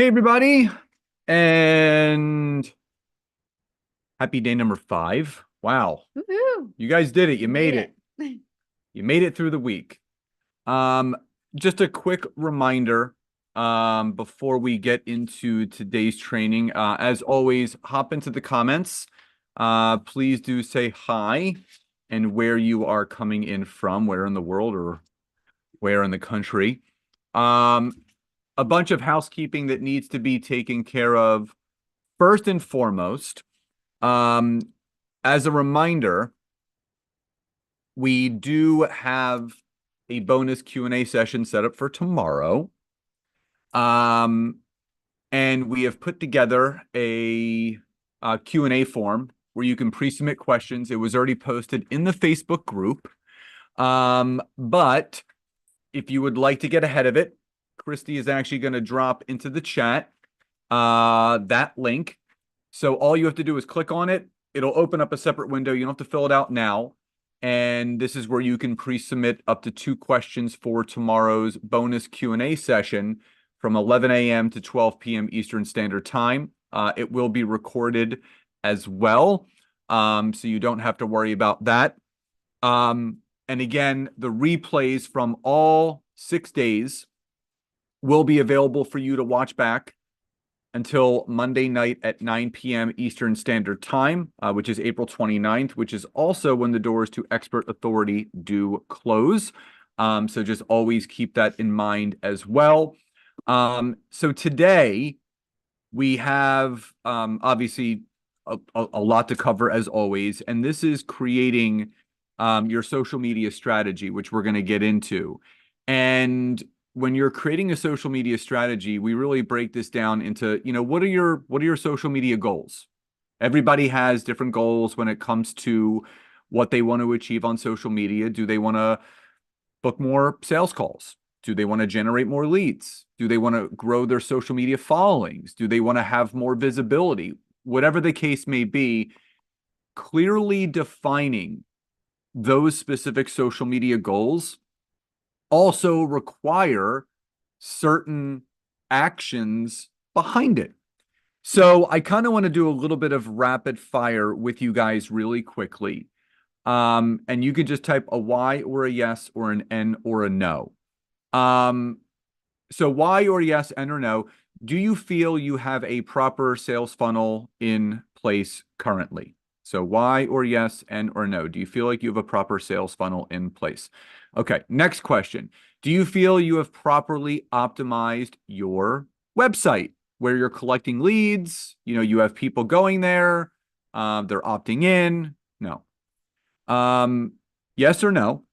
Hey everybody, and happy day number 5. Wow, Woohoo! you guys did it. You We made made it. it. You made it through the week. Um, just a quick reminder, before we get into today's training. As always, hop into the comments. Please do say hi and where you are coming in from, where in the world or where in the country. Um, a bunch of housekeeping that needs to be taken care of. First and foremost, um, as a reminder, we do have a bonus Q&A session set up for tomorrow. Um, and we have put together a Q&A form where you can pre-submit questions. It was already posted in the Facebook group. But if you would like to get ahead of it, Christy is actually going to drop into the chat that link. So all you have to do is click on it. It'll open up a separate window. You don't have to fill it out now. And this is where you can pre-submit up to 2 questions for tomorrow's bonus Q&A session from 11 a.m. to 12 p.m. Eastern Standard Time. It will be recorded as well, so you don't have to worry about that. And again, the replays from all 6 days will be available for you to watch back until Monday night at 9 p.m. Eastern Standard Time, which is April 29th, which is also when the doors to Expert Authority do close. So just always keep that in mind as well. So today we have obviously a lot to cover as always, and this is creating your social media strategy, which we're going to get into. And when you're creating a social media strategy, we really break this down into, what are your social media goals? Everybody has different goals when it comes to what they want to achieve on social media. Do they want to book more sales calls? Do they want to generate more leads? Do they want to grow their social media followings? Do they want to have more visibility? Whatever the case may be, clearly defining those specific social media goals also require certain actions behind it. So I kind of want to do a little bit of rapid fire with you guys really quickly. And you could just type a Y or a yes or an N or a no. So Y or yes, N or no. Do you feel you have a proper sales funnel in place currently? So Y or yes, N or no. Do you feel like you have a proper sales funnel in place? Okay, next question. Do you feel you have properly optimized your website where you're collecting leads? You have people going there, they're opting in? No. Yes or no?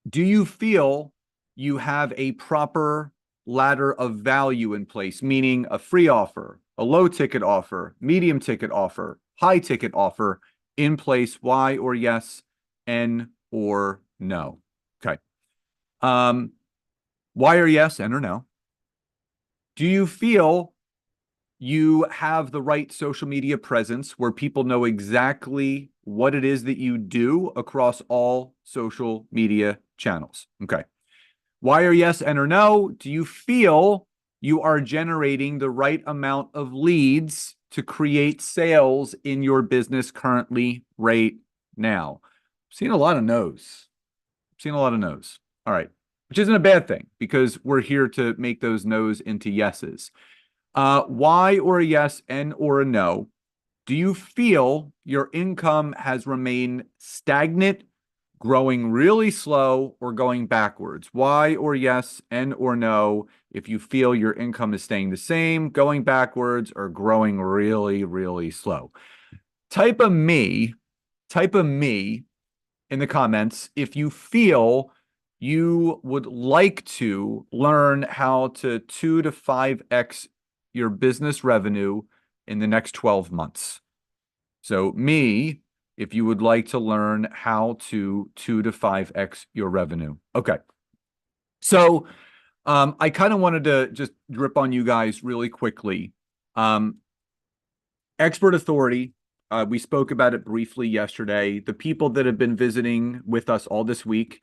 Do you feel you have a proper ladder of value in place, meaning a free offer, a low ticket offer, medium ticket offer, high ticket offer in place? Y or yes, N or no? Okay. Y or yes, N or no? Do you feel you have the right social media presence where people know exactly what it is that you do across all social media channels? Okay. Y or yes, N or no? Do you feel you are generating the right amount of leads to create sales in your business currently right now? I've seen a lot of no's. I've seen a lot of no's. All right. Which isn't a bad thing because we're here to make those no's into yeses. Y or a yes, N or a no? Do you feel your income has remained stagnant, growing really slow, or going backwards? Y or yes, N or no, if you feel your income is staying the same, going backwards, or growing really, really slow. Type a me in the comments if you feel you would like to learn how to 2 to 5x your business revenue in the next 12 months. So me, if you would like to learn how to 2 to 5x your revenue. Okay. So I kind of wanted to just drip on you guys really quickly. Expert Authority, we spoke about it briefly yesterday. The people that have been visiting with us all this week,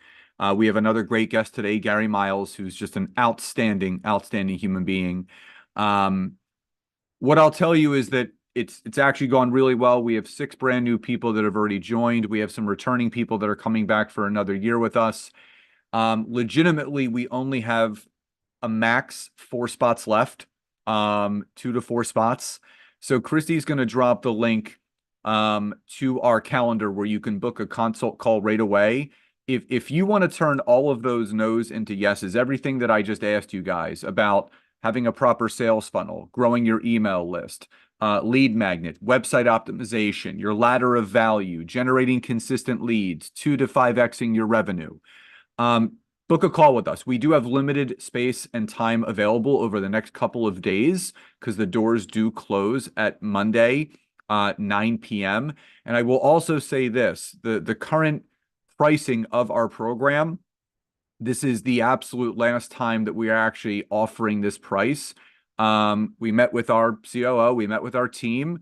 we have another great guest today, Gary Miles, who's just an outstanding, outstanding human being. What I'll tell you is that it's actually gone really well. We have 6 brand new people that have already joined. We have some returning people that are coming back for another year with us. Legitimately, we only have a max 4 spots left, 2 to 4 spots. So Christy's going to drop the link to our calendar where you can book a consult call right away. If you want to turn all of those no's into yeses, everything that I just asked you guys about having a proper sales funnel, growing your email list, lead magnet, website optimization, your ladder of value, generating consistent leads, 2 to 5xing your revenue. Book a call with us. We do have limited space and time available over the next couple of days because the doors do close at Monday, 9 p.m. And I will also say this, the current pricing of our program, this is the absolute last time that we are actually offering this price. We met with our COO, we met with our team,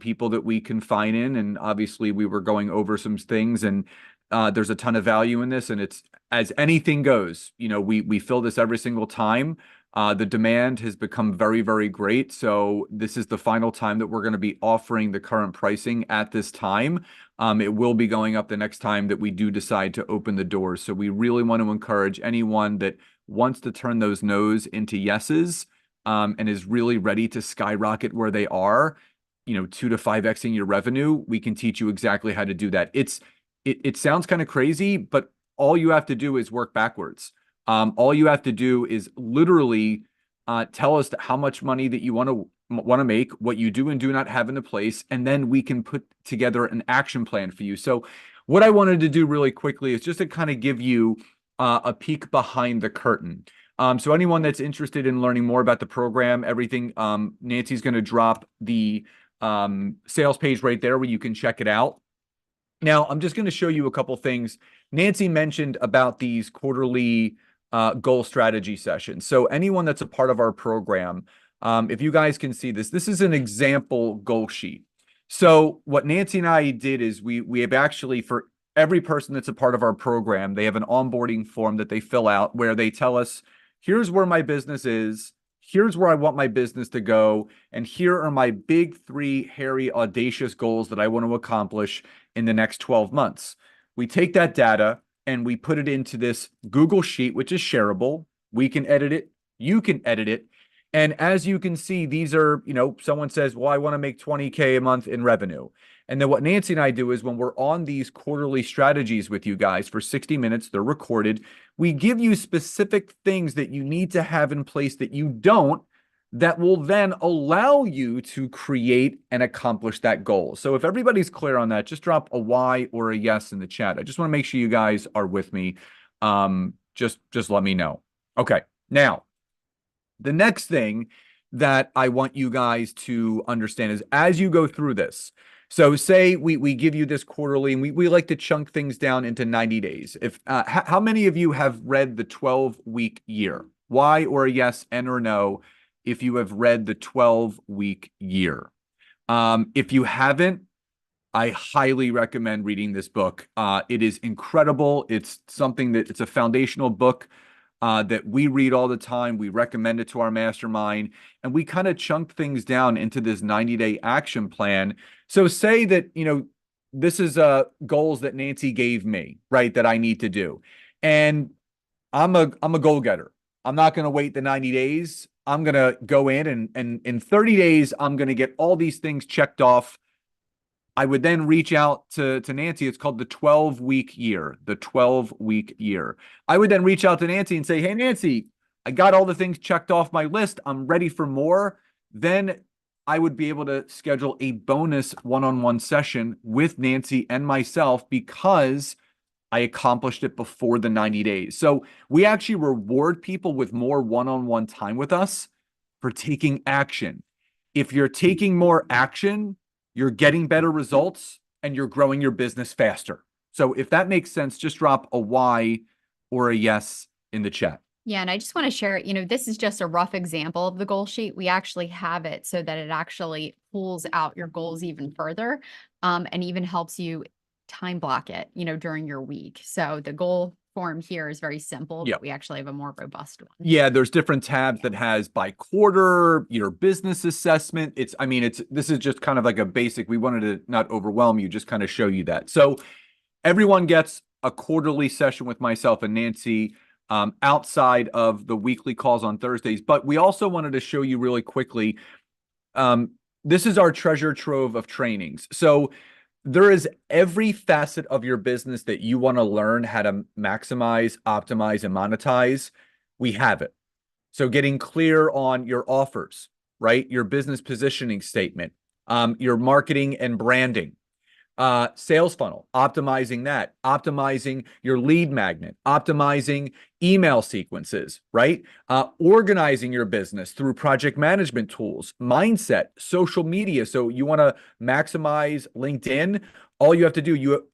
people that we confine in, and obviously we were going over some things, and there's a ton of value in this, and it's, as anything goes, you know, we fill this every single time. The demand has become very, very great. So this is the final time that we're going to be offering the current pricing at this time. It will be going up the next time that we do decide to open the doors. So we really want to encourage anyone that wants to turn those no's into yeses, and is really ready to skyrocket where they are, you know, 2 to 5xing your revenue. We can teach you exactly how to do that. It sounds kind of crazy, but all you have to do is work backwards. All you have to do is literally tell us how much money that you want to make, what you do and do not have in the place, and then we can put together an action plan for you. So what I wanted to do really quickly is just to kind of give you a peek behind the curtain. So anyone that's interested in learning more about the program, everything, Nancy's going to drop the sales page right there where you can check it out. Now, I'm just going to show you a couple things. Nancy mentioned about these quarterly goal strategy sessions. So anyone that's a part of our program, if you guys can see this, this is an example goal sheet. So what Nancy and I did is we have actually, for every person that's a part of our program, they have an onboarding form that they fill out where they tell us, here's where my business is, here's where I want my business to go, and here are my big 3 hairy, audacious goals that I want to accomplish in the next 12 months. We take that data and we put it into this Google Sheet, which is shareable. We can edit it. You can edit it. And as you can see, these are, you know, someone says, well, I want to make 20K a month in revenue. And then what Nancy and I do is when we're on these quarterly strategies with you guys for 60 minutes, they're recorded. We give you specific things that you need to have in place that you don't, that will then allow you to create and accomplish that goal. So if everybody's clear on that, just drop a Y or a yes in the chat. I just want to make sure you guys are with me. Just let me know. Okay. Now, the next thing that I want you guys to understand is as you go through this, so say we give you this quarterly, and we like to chunk things down into 90 days. If how many of you have read the 12-week year? Y or a yes, N or no, if you have read the 12-week year. If you haven't, I highly recommend reading this book. It is incredible. It's something that it's a foundational book that we read all the time. We recommend it to our mastermind, and we kind of chunk things down into this 90-day action plan. So say that, you know, this is goals that Nancy gave me, right, that I need to do. And I'm a goal getter. I'm not going to wait the 90 days. I'm going to go in and in 30 days, I'm going to get all these things checked off. I would then reach out to Nancy. It's called the 12-week year, the 12-week year. I would then reach out to Nancy and say, hey, Nancy, I got all the things checked off my list. I'm ready for more. Then I would be able to schedule a bonus one-on-one session with Nancy and myself because I accomplished it before the 90 days. So we actually reward people with more one-on-one time with us for taking action. If you're taking more action, you're getting better results and you're growing your business faster. So if that makes sense, just drop a Y or a yes in the chat. Yeah, and I just want to share, you know, this is just a rough example of the goal sheet. We actually have it so that it actually pulls out your goals even further, and even helps you time block it, you know, during your week. So the goal form here is very simple, Yeah. but we actually have a more robust one. Yeah, there's different tabs that has by quarter, your business assessment. This is just kind of like a basic. We wanted to not overwhelm you, just kind of show you that. So everyone gets a quarterly session with myself and Nancy outside of the weekly calls on Thursdays. But we also wanted to show you really quickly. This is our treasure trove of trainings. So there is every facet of your business that you want to learn how to maximize, optimize, and monetize. We have it. So getting clear on your offers, right? Your business positioning statement, your marketing and branding, sales funnel, optimizing that, optimizing your lead magnet, optimizing email sequences, right? Organizing your business through project management tools, mindset, social media. So you want to maximize LinkedIn. All you have to do,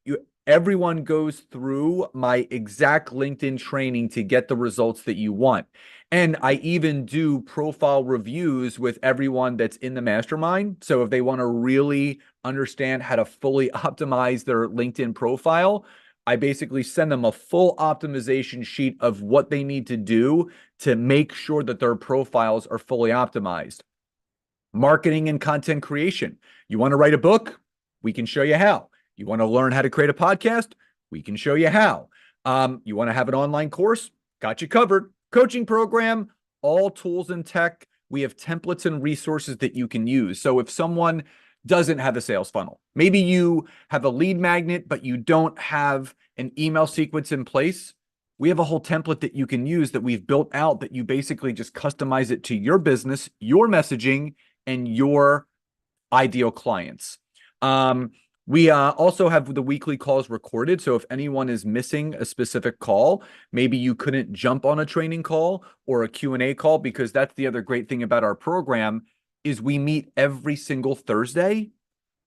everyone goes through my exact LinkedIn training to get the results that you want. And I even do profile reviews with everyone that's in the mastermind. So if they want to really understand how to fully optimize their LinkedIn profile, I basically send them a full optimization sheet of what they need to do to make sure that their profiles are fully optimized. Marketing and content creation. You want to write a book? We can show you how. You want to learn how to create a podcast? We can show you how. You want to have an online course? Got you covered. Coaching program, all tools and tech. We have templates and resources that you can use. So if someone doesn't have a sales funnel, maybe you have a lead magnet, but you don't have an email sequence in place, we have a whole template that you can use that we've built out that you basically just customize it to your business, your messaging, and your ideal clients. We also have the weekly calls recorded. So if anyone is missing a specific call, maybe you couldn't jump on a training call or a Q&A call, because that's the other great thing about our program is we meet every single Thursday,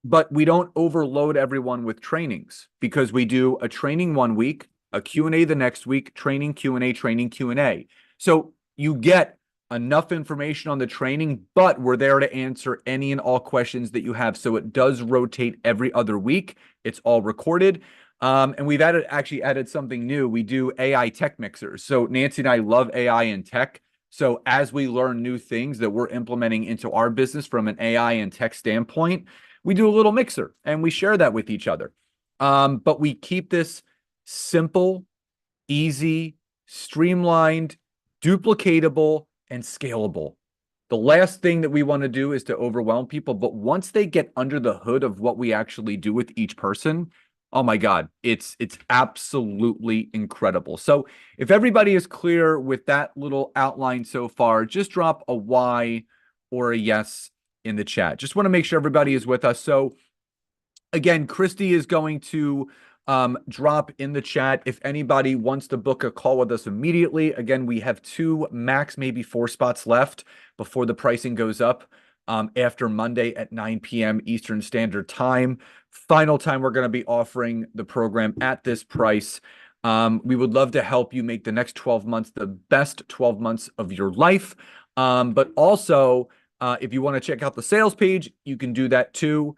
but we don't overload everyone with trainings, because we do a training one week, a Q&A the next week, training, Q&A, training, Q&A. So you get enough information on the training, but we're there to answer any and all questions that you have. So it does rotate every other week. It's all recorded. And we've actually added something new. We do AI tech mixers. So Nancy and I love AI and tech. So as we learn new things that we're implementing into our business from an AI and tech standpoint, we do a little mixer and we share that with each other. But we keep this simple, easy, streamlined, duplicatable, and scalable. The last thing that we want to do is to overwhelm people, but once they get under the hood of what we actually do with each person, oh my God, it's absolutely incredible. So if everybody is clear with that little outline so far, just drop a Y or a yes in the chat. Just want to make sure everybody is with us. So again, Christy is going to drop in the chat if anybody wants to book a call with us immediately. Again, we have 2, max maybe 4 spots left before the pricing goes up after Monday at 9 p.m. Eastern Standard Time. Final time we're going to be offering the program at this price. We would love to help you make the next 12 months the best 12 months of your life. But also, if you want to check out the sales page, you can do that too.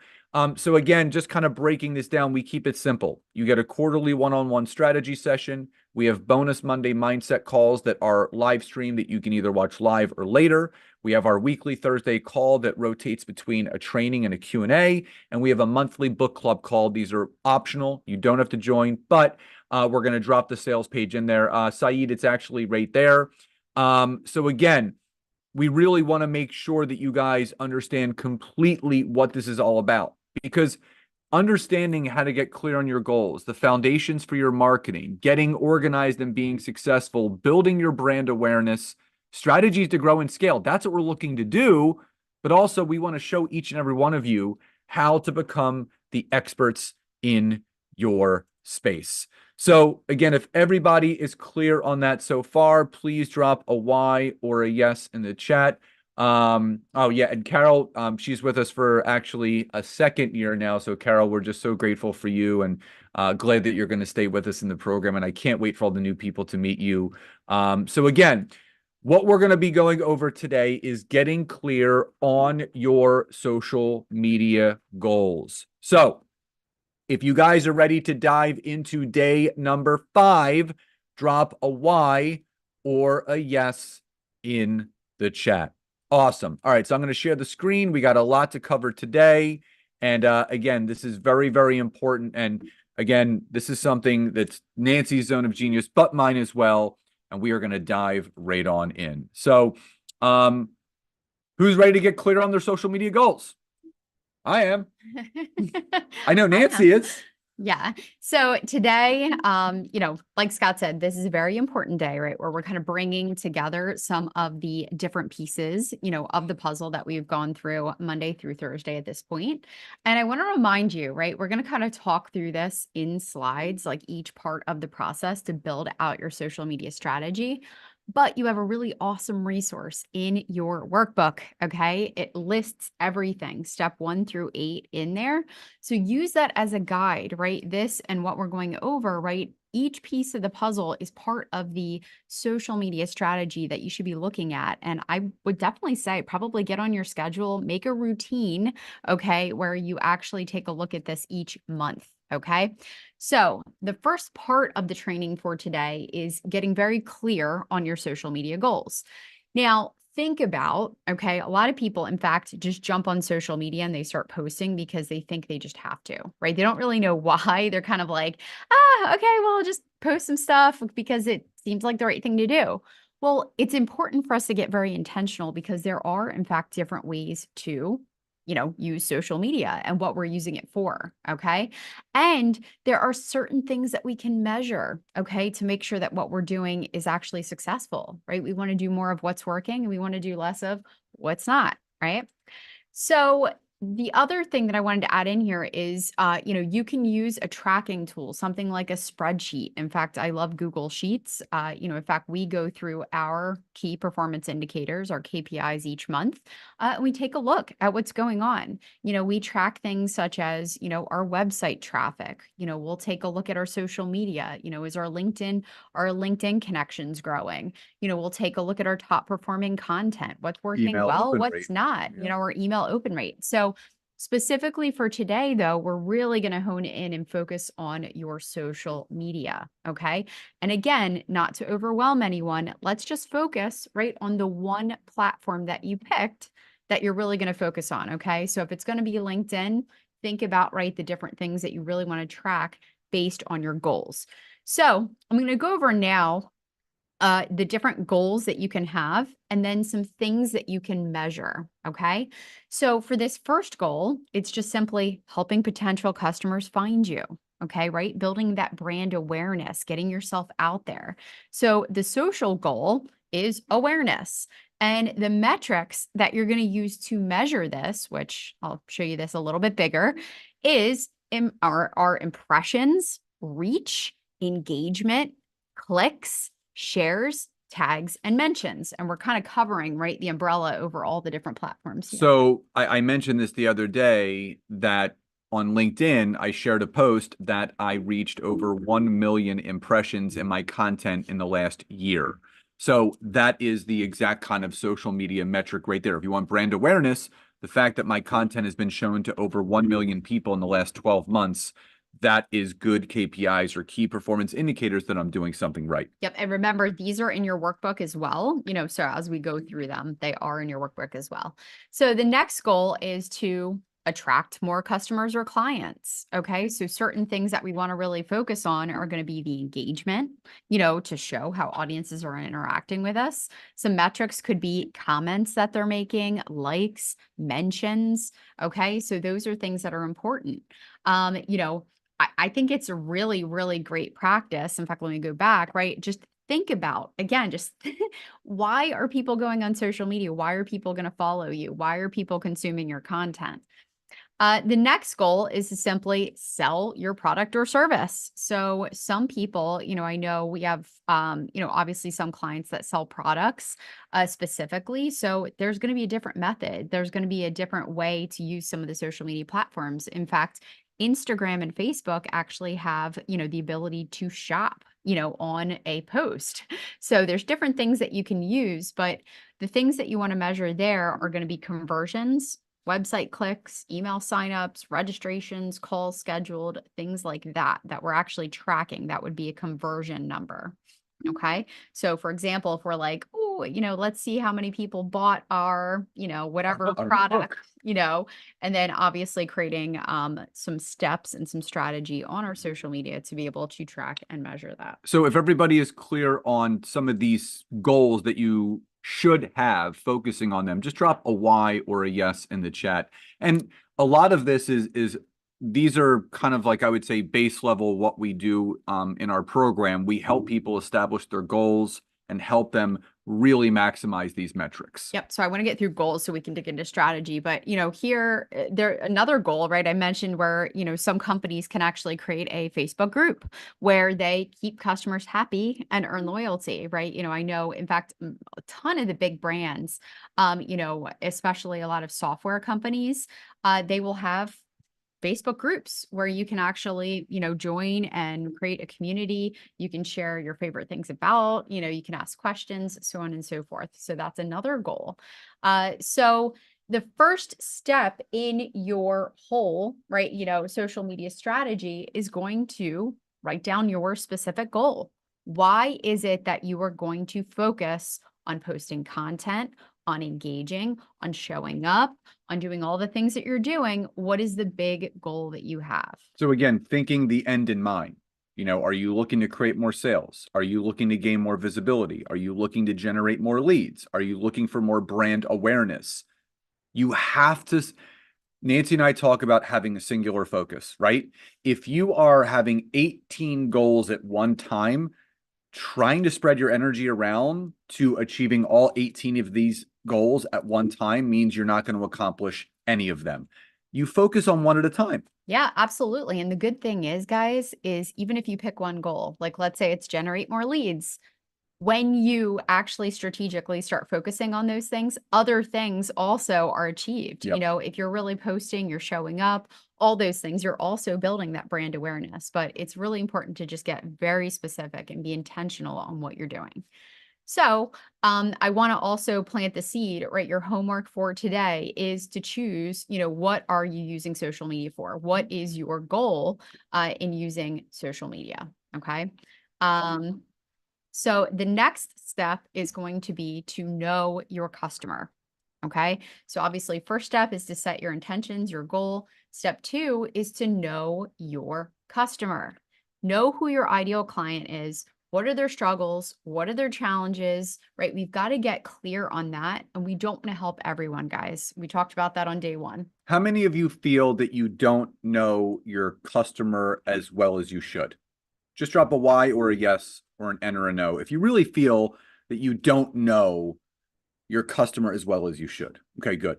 So again, just kind of breaking this down, we keep it simple. You get a quarterly one-on-one strategy session. We have bonus Monday mindset calls that are live streamed that you can either watch live or later. We have our weekly Thursday call that rotates between a training and a Q&A. And we have a monthly book club call. These are optional. You don't have to join, but we're going to drop the sales page in there. Saeed, it's actually right there. So again, we really want to make sure that you guys understand completely what this is all about. Because understanding how to get clear on your goals, the foundations for your marketing, getting organized and being successful, building your brand awareness, strategies to grow and scale, that's what we're looking to do. But also we want to show each and every one of you how to become the experts in your space. So again, if everybody is clear on that so far, please drop a Y or a yes in the chat. Oh yeah, and Carol, she's with us for actually a second year now. So Carol, we're just so grateful for you and glad that you're going to stay with us in the program. And I can't wait for all the new people to meet you. So again, what we're going to be going over today is getting clear on your social media goals. So if you guys are ready to dive into day number 5, drop a Y or a yes in the chat. Awesome. All right, so I'm going to share the screen. We got a lot to cover today. And again, this is very, very important. And again, this is something that's Nancy's zone of genius, but mine as well. And we are going to dive right on in. So, who's ready to get clear on their social media goals? I am. I know Nancy is. Yeah. So today, like Scott said, this is a very important day, right? Where we're kind of bringing together some of the different pieces, of the puzzle that we've gone through Monday through Thursday at this point. And I want to remind you, right? We're going to kind of talk through this in slides, like each part of the process to build out your social media strategy. But you have a really awesome resource in your workbook. Okay. It lists everything, step 1 through 8 in there. So use that as a guide, right? This and what we're going over, right? Each piece of the puzzle is part of the social media strategy that you should be looking at. And I would definitely say probably get on your schedule, make a routine, okay, where you actually take a look at this each month. Okay. So the first part of the training for today is getting very clear on your social media goals. Now, think about, okay, a lot of people, in fact, just jump on social media and they start posting because they think they just have to, right? They don't really know why. They're kind of like, okay, well, I'll just post some stuff because it seems like the right thing to do. Well, it's important for us to get very intentional because there are, in fact, different ways to, use social media and what we're using it for. Okay. And there are certain things that we can measure, okay, to make sure that what we're doing is actually successful, right? We want to do more of what's working and we want to do less of what's not, right? So the other thing that I wanted to add in here is, you can use a tracking tool, something like a spreadsheet. In fact, I love Google Sheets. In fact, we go through our key performance indicators, our KPIs each month, and we take a look at what's going on. We track things such as, our website traffic. We'll take a look at our social media. Is our LinkedIn connections growing? We'll take a look at our top performing content, what's working Email well, open what's rate. not, Yeah. our email open rate. So specifically for today, though, we're really going to hone in and focus on your social media. Okay. And again, not to overwhelm anyone, let's just focus right on the one platform that you picked that you're really going to focus on. Okay. So if it's going to be LinkedIn, think about, right, the different things that you really want to track based on your goals. So I'm going to go over now the different goals that you can have, and then some things that you can measure. Okay. So for this first goal, it's just simply helping potential customers find you. Okay. Right. Building that brand awareness, getting yourself out there. So the social goal is awareness. And the metrics that you're going to use to measure this, which I'll show you this a little bit bigger, is our impressions, reach, engagement, clicks, shares, tags, and mentions. And we're kind of covering, right, the umbrella over all the different platforms here. So I mentioned this the other day that on LinkedIn, I shared a post that I reached over 1 million impressions in my content in the last year. So that is the exact kind of social media metric right there. If you want brand awareness, the fact that my content has been shown to over 1 million people in the last 12 months, that is good KPIs or key performance indicators that I'm doing something right. Yep. And remember, these are in your workbook as well. So as we go through them, they are in your workbook as well. So the next goal is to attract more customers or clients. Okay. So certain things that we want to really focus on are going to be the engagement, to show how audiences are interacting with us. Some metrics could be comments that they're making, likes, mentions. Okay. So those are things that are important. I think it's a really, really great practice. In fact, let me go back, right? Just think about, again, just why are people going on social media? Why are people going to follow you? Why are people consuming your content? The next goal is to simply sell your product or service. So some people, I know we have, obviously some clients that sell products specifically. So there's going to be a different method. There's going to be a different way to use some of the social media platforms. In fact, Instagram and Facebook actually have, the ability to shop, on a post. So there's different things that you can use, but the things that you want to measure there are going to be conversions, website clicks, email signups, registrations, calls scheduled, things like that, that we're actually tracking. That would be a conversion number. Okay. So for example, if we're like, oh, let's see how many people bought our, whatever Our product, book. and then obviously creating some steps and some strategy on our social media to be able to track and measure that. So if everybody is clear on some of these goals that you should have, focusing on them, just drop a Y or a yes in the chat. And a lot of this is these are kind of like, I would say, base level what we do in our program. We help people establish their goals and help them really maximize these metrics. Yep. So I want to get through goals so we can dig into strategy. But here, there another goal, right? I mentioned where some companies can actually create a Facebook group where they keep customers happy and earn loyalty, right? I know, in fact, a ton of the big brands, especially a lot of software companies, they will have Facebook groups where you can actually, join and create a community. You can share your favorite things about, you can ask questions, so on and so forth. So that's another goal. So the first step in your whole, right, social media strategy is going to write down your specific goal. Why is it that you are going to focus on posting content, on engaging, on showing up, on doing all the things that you're doing? What is the big goal that you have? So again, thinking the end in mind. Are you looking to create more sales? Are you looking to gain more visibility? Are you looking to generate more leads? Are you looking for more brand awareness? You have to, Nancy and I talk about having a singular focus, right? If you are having 18 goals at one time, trying to spread your energy around to achieving all 18 of these goals at one time means you're not going to accomplish any of them. You focus on one at a time. Yeah, absolutely. And the good thing is, guys, is even if you pick one goal, like let's say it's generate more leads, when you actually strategically start focusing on those things, other things also are achieved. Yep. If you're really posting, you're showing up, all those things, you're also building that brand awareness. But it's really important to just get very specific and be intentional on what you're doing. So I want to also plant the seed, right? Your homework for today is to choose, what are you using social media for? What is your goal in using social media? Okay. So the next step is going to be to know your customer. Okay. So obviously, first step is to set your intentions, your goal. Step two is to know your customer. Know who your ideal client is. What are their struggles? What are their challenges? Right? We've got to get clear on that. And we don't want to help everyone, guys. We talked about that on day one. How many of you feel that you don't know your customer as well as you should? Just drop a Y or a yes or an N or a no if you really feel that you don't know your customer as well as you should. Okay, good.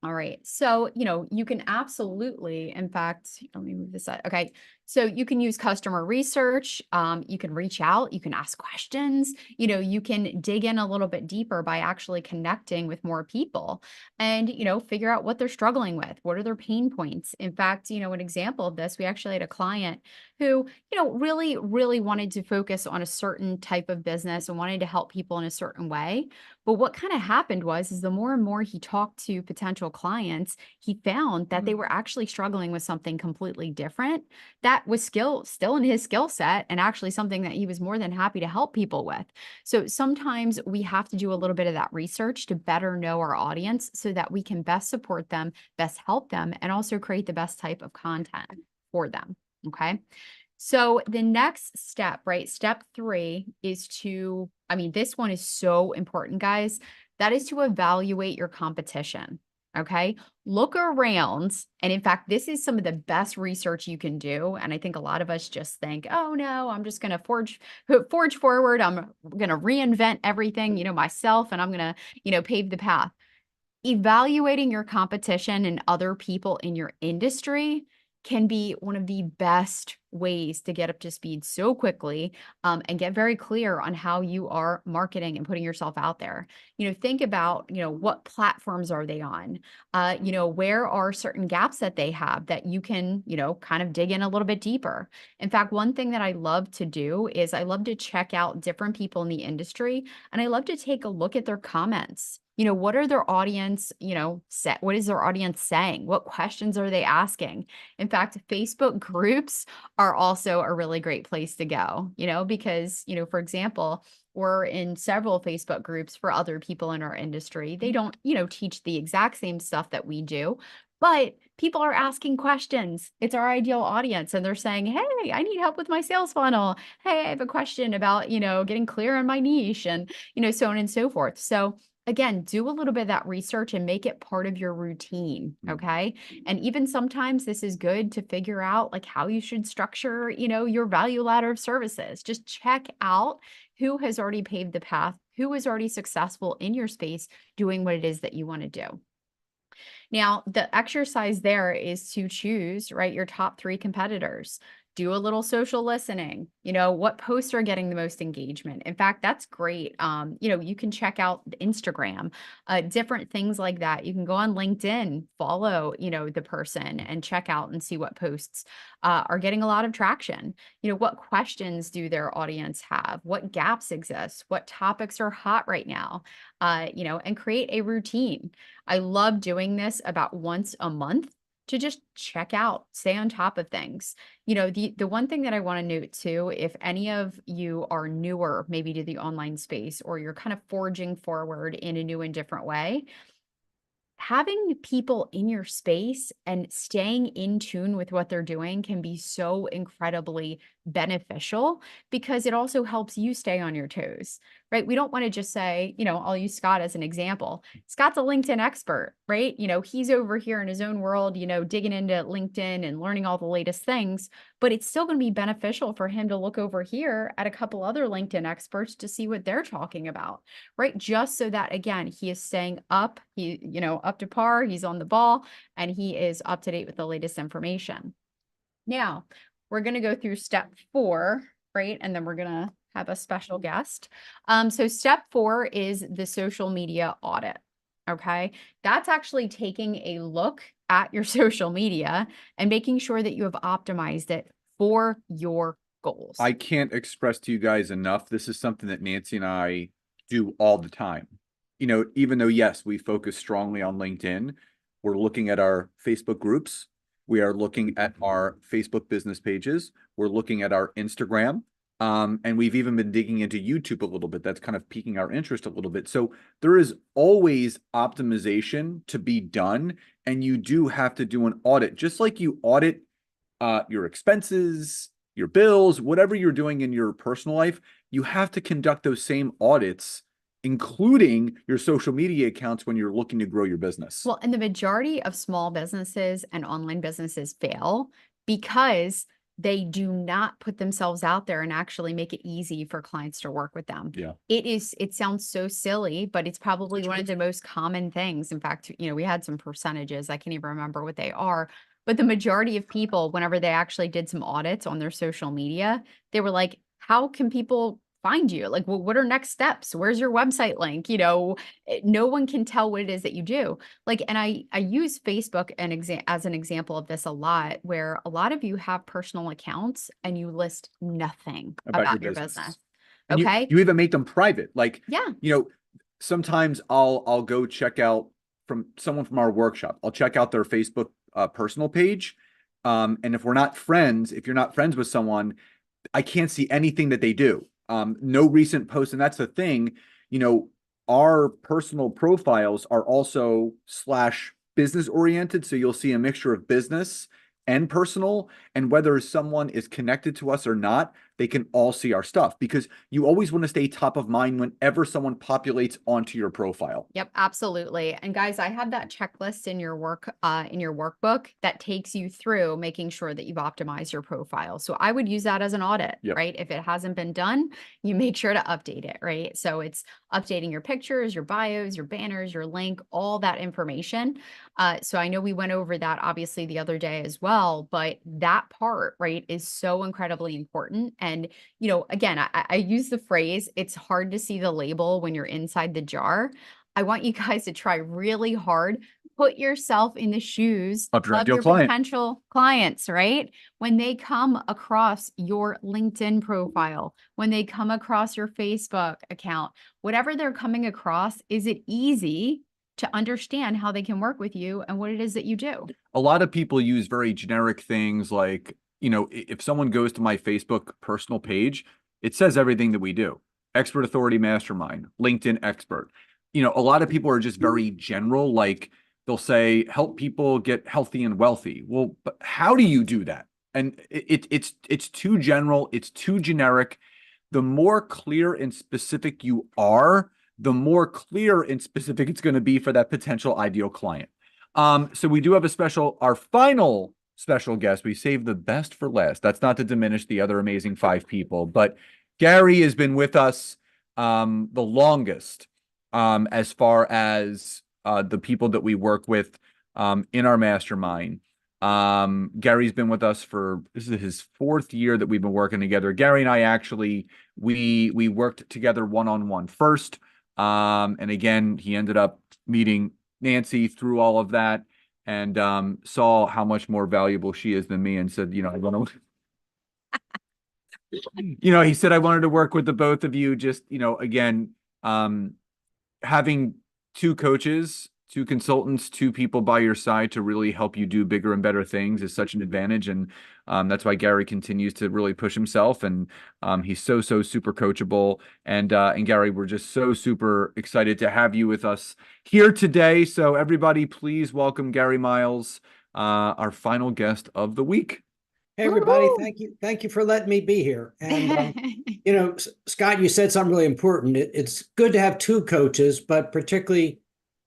All right. So, you can absolutely, in fact, let me move this up. Okay. So you can use customer research. You can reach out, you can ask questions, you can dig in a little bit deeper by actually connecting with more people and, figure out what they're struggling with. What are their pain points? In fact, an example of this, we actually had a client who, really, really wanted to focus on a certain type of business and wanted to help people in a certain way. But what kind of happened is the more and more he talked to potential clients, he found that they were actually struggling with something completely different that was still in his skill set and actually something that he was more than happy to help people with. So sometimes we have to do a little bit of that research to better know our audience so that we can best support them, best help them, and also create the best type of content for them. Okay. So the next step, right? Step 3 is this one is so important, guys. That is to evaluate your competition. Okay. Look around. And in fact, this is some of the best research you can do. And I think a lot of us just think, oh no, I'm just going to forge forward. I'm going to reinvent everything, myself, and I'm going to, pave the path. Evaluating your competition and other people in your industry can be one of the best ways to get up to speed so quickly and get very clear on how you are marketing and putting yourself out there. Think about, what platforms are they on? Where are certain gaps that they have that you can, kind of dig in a little bit deeper. In fact, one thing that I love to do is I love to check out different people in the industry and I love to take a look at their comments. What are their audience, set? What is their audience saying? What questions are they asking? In fact, Facebook groups are also a really great place to go, because, for example, we're in several Facebook groups for other people in our industry. They don't, teach the exact same stuff that we do, but people are asking questions. It's our ideal audience. And they're saying, hey, I need help with my sales funnel. Hey, I have a question about, getting clear on my niche and, so on and so forth. So again, do a little bit of that research and make it part of your routine. Okay. And even sometimes this is good to figure out like how you should structure, your value ladder of services. Just check out who has already paved the path, who is already successful in your space doing what it is that you want to do. Now, the exercise there is to choose, right, your top 3 competitors. Do a little social listening. What posts are getting the most engagement? In fact, that's great. You can check out Instagram, different things like that. You can go on LinkedIn, follow, the person and check out and see what posts are getting a lot of traction. What questions do their audience have? What gaps exist? What topics are hot right now? And create a routine. I love doing this about once a month to just check out, stay on top of things. The one thing that I want to note too, if any of you are newer, maybe to the online space, or you're kind of forging forward in a new and different way, having people in your space and staying in tune with what they're doing can be so incredibly beneficial because it also helps you stay on your toes, right? We don't want to just say, I'll use Scott as an example. Scott's a LinkedIn expert, right? He's over here in his own world, digging into LinkedIn and learning all the latest things, but it's still going to be beneficial for him to look over here at a couple other LinkedIn experts to see what they're talking about, right? Just so that, again, he is staying up, up to par, he's on the ball, and he is up to date with the latest information. Now, we're going to go through step 4, right? And then we're going to have a special guest. So step 4 is the social media audit. Okay. That's actually taking a look at your social media and making sure that you have optimized it for your goals. I can't express to you guys enough. This is something that Nancy and I do all the time. Even though, yes, we focus strongly on LinkedIn, we're looking at our Facebook groups. We are looking at our Facebook business pages. We're looking at our Instagram. And we've even been digging into YouTube a little bit. That's kind of piquing our interest a little bit. So there is always optimization to be done. And you do have to do an audit, just like you audit your expenses, your bills, whatever you're doing in your personal life. You have to conduct those same audits, including your social media accounts when you're looking to grow your business. Well, and the majority of small businesses and online businesses fail because they do not put themselves out there and actually make it easy for clients to work with them. Yeah. It sounds so silly, but it's probably one of the most common things. In fact, we had some percentages, I can't even remember what they are, but the majority of people, whenever they actually did some audits on their social media, they were like, how can people find you? Like, well, what are next steps? Where's your website link? No one can tell what it is that you do. Like, and I use Facebook as an example of this a lot, where a lot of you have personal accounts and you list nothing about your business. And Okay. You even make them private. Like, yeah. Sometimes I'll go check out from someone from our workshop. I'll check out their Facebook personal page. And if you're not friends with someone, I can't see anything that they do. No recent posts. And that's the thing, our personal profiles are also / business oriented. So you'll see a mixture of business and personal, and whether someone is connected to us or not, they can all see our stuff, because you always want to stay top of mind whenever someone populates onto your profile. Yep, absolutely. And guys, I have that checklist in your workbook that takes you through making sure that you've optimized your profile. So I would use that as an audit, right? If it hasn't been done, you make sure to update it, right? So it's updating your pictures, your bios, your banners, your link, all that information. So I know we went over that obviously the other day as well, but that part, right, is so incredibly important. And, again, I use the phrase, it's hard to see the label when you're inside the jar. I want you guys to try really hard put yourself in the shoes Of your of ideal your client. potential clients, right? When they come across your LinkedIn profile, when they come across your Facebook account, whatever they're coming across, is it easy to understand how they can work with you and what it is that you do? A lot of people use very generic things like, if someone goes to my Facebook personal page, it says everything that we do. Expert Authority Mastermind, LinkedIn expert. A lot of people are just very general, like they'll say, help people get healthy and wealthy. Well, but how do you do that? And it's too general, it's too generic. The more clear and specific you are, the more clear and specific it's going to be for that potential ideal client. So we do have our final special guest. We saved the best for last. That's not to diminish the other amazing 5 people, but Gary has been with us the longest as far as the people that we work with in our mastermind. Gary's been with us this is his 4th year that we've been working together. Gary and I actually, we worked together one-on-one first. And again, he ended up meeting Nancy through all of that and saw how much more valuable she is than me and said, I want to, he said, I wanted to work with the both of you. Just, again, having 2 coaches, 2 consultants, 2 people by your side to really help you do bigger and better things is such an advantage. And that's why Gary continues to really push himself. And he's so super coachable. And Gary, we're just so super excited to have you with us here today. So everybody, please welcome Gary Miles, our final guest of the week. Hey, everybody. Woo-hoo! Thank you for letting me be here. And, Scott, you said something really important. It's good to have 2 coaches, but particularly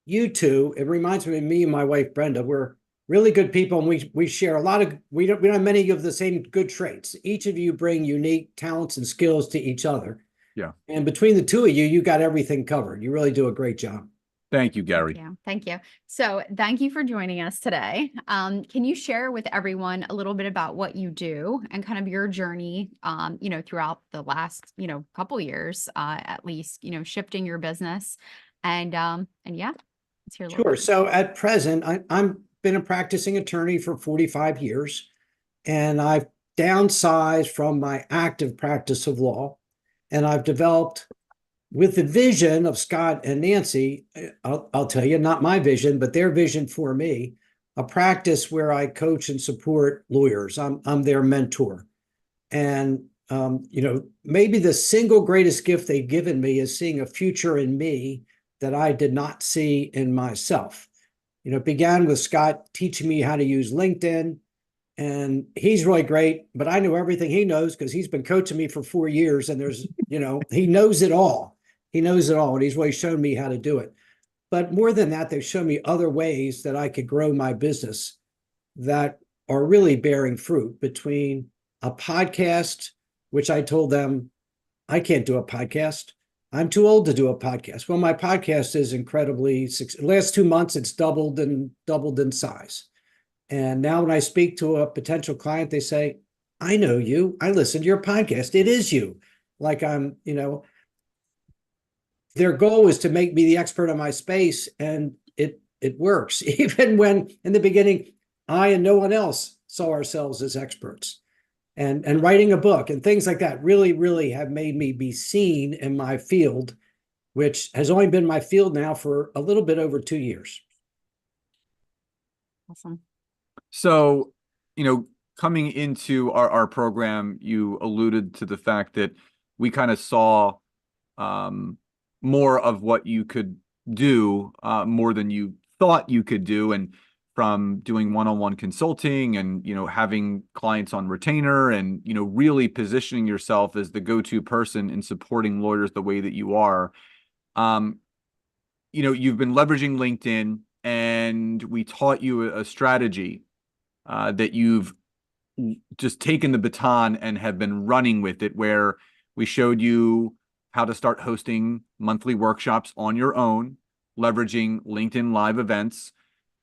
you 2. It reminds me of me and my wife, Brenda. We're really good people, and we share a lot of, we don't have many of the same good traits. Each of you bring unique talents and skills to each other. Yeah. And between the 2 of you, you got everything covered. You really do a great job. Thank you, Gary. Thank you. So thank you for joining us today. Can you share with everyone a little bit about what you do and kind of your journey, throughout the last, couple years, at least, shifting your business and yeah, let's hear a little Sure. bit. So at present, I'm been a practicing attorney for 45 years, and I've downsized from my active practice of law, and I've developed, with the vision of Scott and Nancy, I'll tell you, not my vision, but their vision for me, a practice where I coach and support lawyers. I'm their mentor. And, maybe the single greatest gift they've given me is seeing a future in me that I did not see in myself. It began with Scott teaching me how to use LinkedIn, and he's really great, but I know everything he knows because he's been coaching me for 4 years, and he knows it all. He knows it all, and he's really shown me how to do it. But more than that, they've shown me other ways that I could grow my business that are really bearing fruit, between a podcast, which I told them I can't do a podcast. I'm too old to do a podcast. Well, my podcast is incredibly successful. Last 2 months, it's doubled in size. And now when I speak to a potential client, they say, I know you. I listen to your podcast. It is you. Like their goal is to make me the expert on my space, and it works. Even when in the beginning, I and no one else saw ourselves as experts. And writing a book and things like that really, really have made me be seen in my field, which has only been my field now for a little bit over 2 years. Awesome. So, coming into our program, you alluded to the fact that we kind of saw more of what you could do, more than you thought you could do. And from doing one-on-one consulting and, having clients on retainer and, really positioning yourself as the go-to person in supporting lawyers the way that you are, you've been leveraging LinkedIn, and we taught you a strategy that you've just taken the baton and have been running with it, where we showed you how to start hosting monthly workshops on your own, leveraging LinkedIn Live events.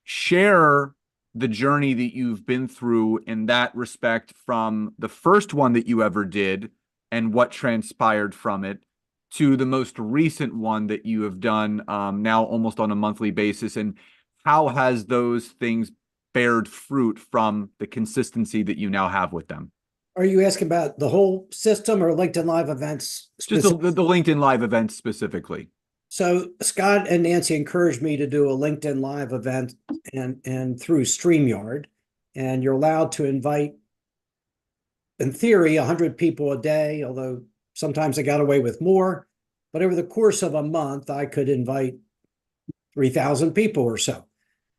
Share the journey that you've been through in that respect, from the first one that you ever did and what transpired from it, to the most recent one that you have done now almost on a monthly basis. And how has those things bared fruit from the consistency that you now have with them? Are you asking about the whole system or LinkedIn Live events Just specifically? the LinkedIn Live events specifically. So Scott and Nancy encouraged me to do a LinkedIn Live event and through StreamYard, and you're allowed to invite, in theory, 100 people a day, although sometimes I got away with more. But over the course of a month, I could invite 3,000 people or so.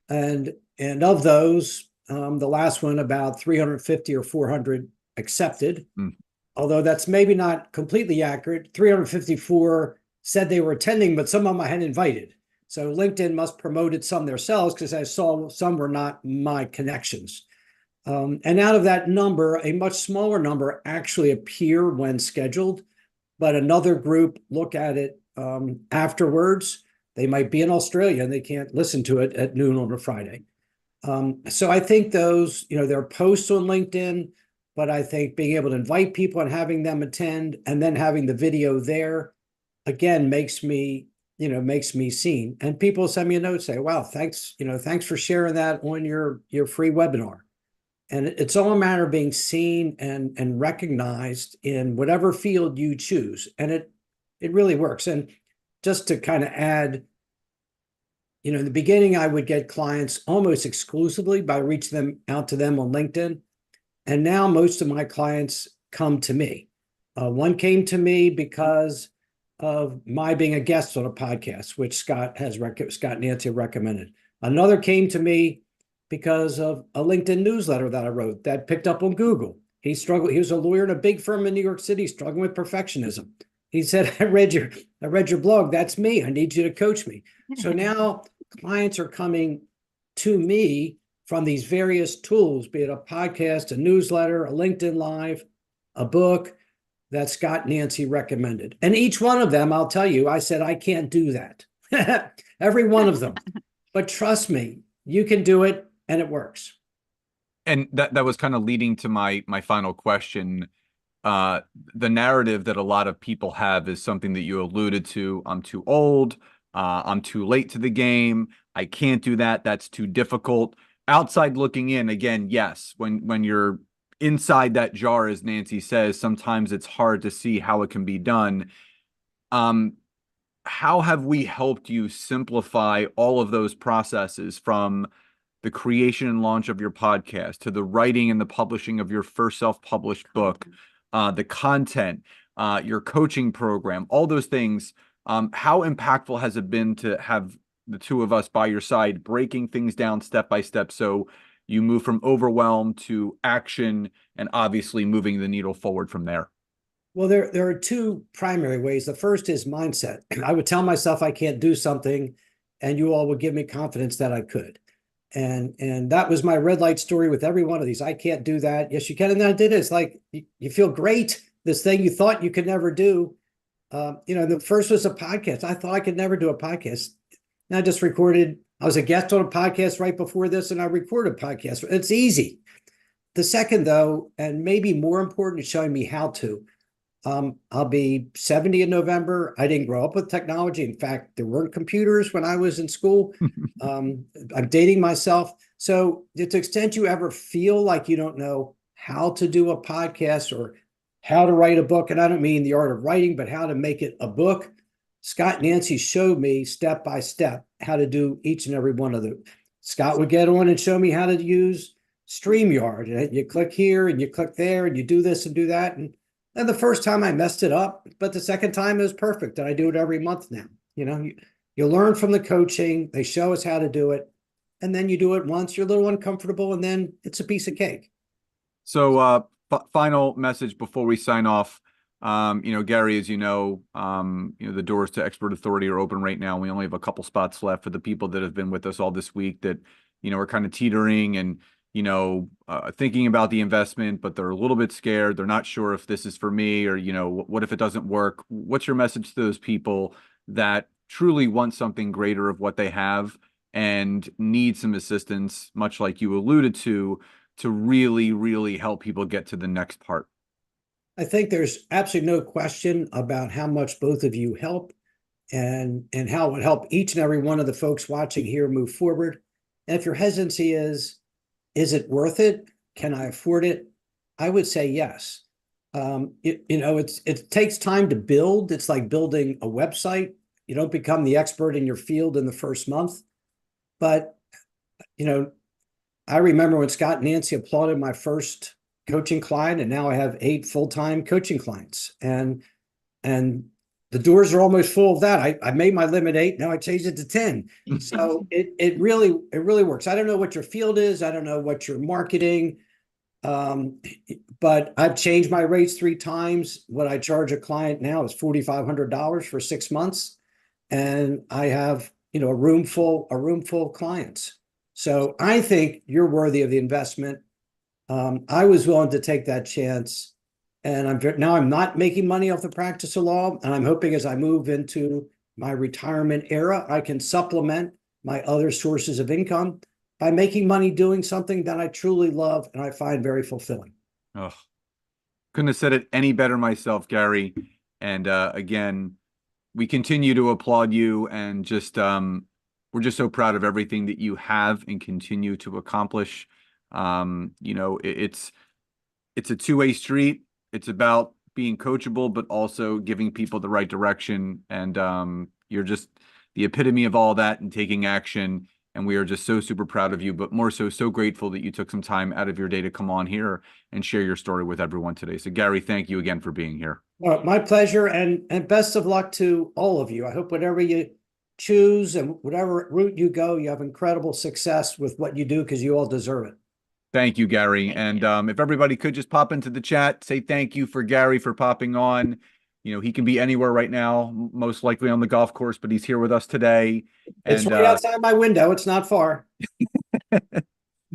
And of those, the last one, about 350 or 400 accepted. Mm. Although that's maybe not completely accurate. 354 said they were attending, but some of them I hadn't invited. So LinkedIn must promoted some themselves because I saw some were not my connections. And out of that number, a much smaller number actually appear when scheduled, but another group look at it afterwards. They might be in Australia and they can't listen to it at noon on a Friday. So I think those, there are posts on LinkedIn, but I think being able to invite people and having them attend and then having the video there, again, makes me seen. And people send me a note, say, wow, thanks for sharing that on your free webinar. And it's all a matter of being seen and recognized in whatever field you choose. And it really works. And just to kind of add, in the beginning, I would get clients almost exclusively by reaching out to them on LinkedIn. And now most of my clients come to me. One came to me because of my being a guest on a podcast, which Scott and Nancy recommended. Another came to me because of a LinkedIn newsletter that I wrote that picked up on Google. He was a lawyer in a big firm in New York City, struggling with perfectionism. He said, I read your blog. That's me. I need you to coach me. So now clients are coming to me from these various tools, be it a podcast, a newsletter, a LinkedIn Live, a book that Scott and Nancy recommended. And each one of them, I'll tell you, I said, I can't do that. Every one of them. But trust me, you can do it and it works. And that was kind of leading to my final question. The narrative that a lot of people have is something that you alluded to. I'm too old. I'm too late to the game. I can't do that. That's too difficult. Outside looking in, again, yes, when you're inside that jar, as Nancy says, sometimes it's hard to see how it can be done. How have we helped you simplify all of those processes, from the creation and launch of your podcast to the writing and the publishing of your first self-published book, the content, your coaching program, all those things? How impactful has it been to have the two of us by your side, breaking things down step by step, so you move from overwhelm to action and obviously moving the needle forward from there? Well, there are two primary ways. The first is mindset. I would tell myself I can't do something, and you all would give me confidence that I could. And that was my red light story with every one of these. I can't do that. Yes, you can. And then I did it. It's like you feel great. This thing you thought you could never do. The first was a podcast. I thought I could never do a podcast. And I just recorded. I was a guest on a podcast right before this, and I recorded a podcast. It's easy. The second, though, and maybe more important, is showing me how to. I'll be 70 in November. I didn't grow up with technology. In fact, there weren't computers when I was in school. I'm dating myself. So to the extent you ever feel like you don't know how to do a podcast or how to write a book, and I don't mean the art of writing, but how to make it a book, Scott and Nancy showed me step by step how to do each and every one of them. Scott would get on and show me how to use StreamYard. And you click here and you click there and you do this and do that. And the first time I messed it up, but the second time it was perfect. And I do it every month now. You learn from the coaching. They show us how to do it. And then you do it once, you're a little uncomfortable, and then it's a piece of cake. So final message before we sign off. Gary, as you know, the doors to Expert Authority are open right now. We only have a couple spots left for the people that have been with us all this week that, are kind of teetering and, thinking about the investment, but they're a little bit scared. They're not sure if this is for me, or, what if it doesn't work? What's your message to those people that truly want something greater of what they have and need some assistance, much like you alluded to really, really help people get to the next part? I think there's absolutely no question about how much both of you help and how it would help each and every one of the folks watching here move forward. And if your hesitancy is it worth it? Can I afford it? I would say yes. It takes time to build. It's like building a website. You don't become the expert in your field in the first month. But, I remember when Scott and Nancy applauded my first coaching client, and now I have 8 full-time coaching clients. And the doors are almost full of that. I made my limit 8. Now I changed it to 10. So it really works. I don't know what your field is. I don't know what you're marketing. But I've changed my rates 3 times. What I charge a client now is $4,500 for 6 months. And I have, a room full of clients. So I think you're worthy of the investment. I was willing to take that chance. And now I'm not making money off the practice of law. And I'm hoping as I move into my retirement era, I can supplement my other sources of income by making money doing something that I truly love and I find very fulfilling. Oh, couldn't have said it any better myself, Gary. And again, we continue to applaud you, and just we're just so proud of everything that you have and continue to accomplish. It's a two-way street. It's about being coachable, but also giving people the right direction. And you're just the epitome of all that and taking action. And we are just so super proud of you, but more so grateful that you took some time out of your day to come on here and share your story with everyone today. So Gary, thank you again for being here. Well, my pleasure, and best of luck to all of you. I hope whatever you choose and whatever route you go, you have incredible success with what you do, because you all deserve it. Thank you, Gary. Thank And if everybody could just pop into the chat, say thank you for Gary for popping on. He can be anywhere right now, most likely on the golf course, but he's here with us today. It's And right outside my window. It's not far.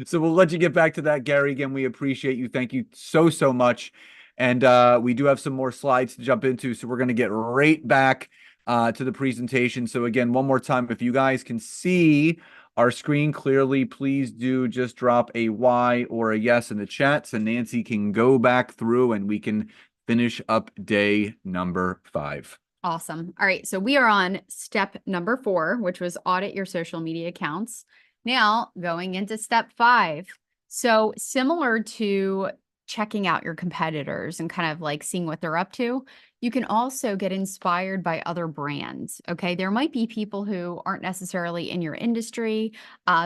so we'll let you get back to that, Gary. Again, we appreciate you. Thank you so much. And we do have some more slides to jump into, so we're going to get right back to the presentation. So again, one more time, if you guys can see our screen clearly, please do just drop a Y or a yes in the chat so Nancy can go back through and we can finish up day number 5. Awesome. All right. So we are on step number 4, which was audit your social media accounts. Now going into step 5. So similar to checking out your competitors and kind of like seeing what they're up to, you can also get inspired by other brands. Okay. There might be people who aren't necessarily in your industry.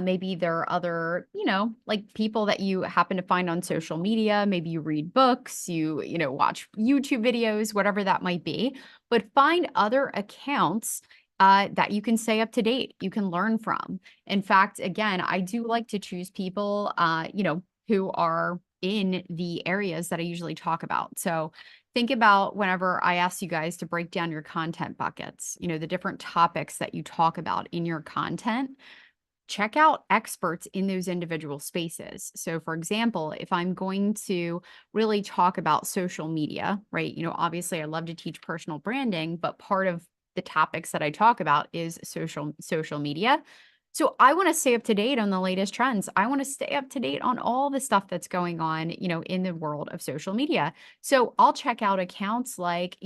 Maybe there are other, like people that you happen to find on social media. Maybe you read books, you watch YouTube videos, whatever that might be, but find other accounts that you can stay up to date, you can learn from. In fact, again, I do like to choose people, who are in the areas that I usually talk about. So think about whenever I ask you guys to break down your content buckets, the different topics that you talk about in your content. Check out experts in those individual spaces. So for example, if I'm going to really talk about social media, right? Obviously I love to teach personal branding, but part of the topics that I talk about is social media. So I want to stay up to date on the latest trends. I want to stay up to date on all the stuff that's going on, in the world of social media. So I'll check out accounts like,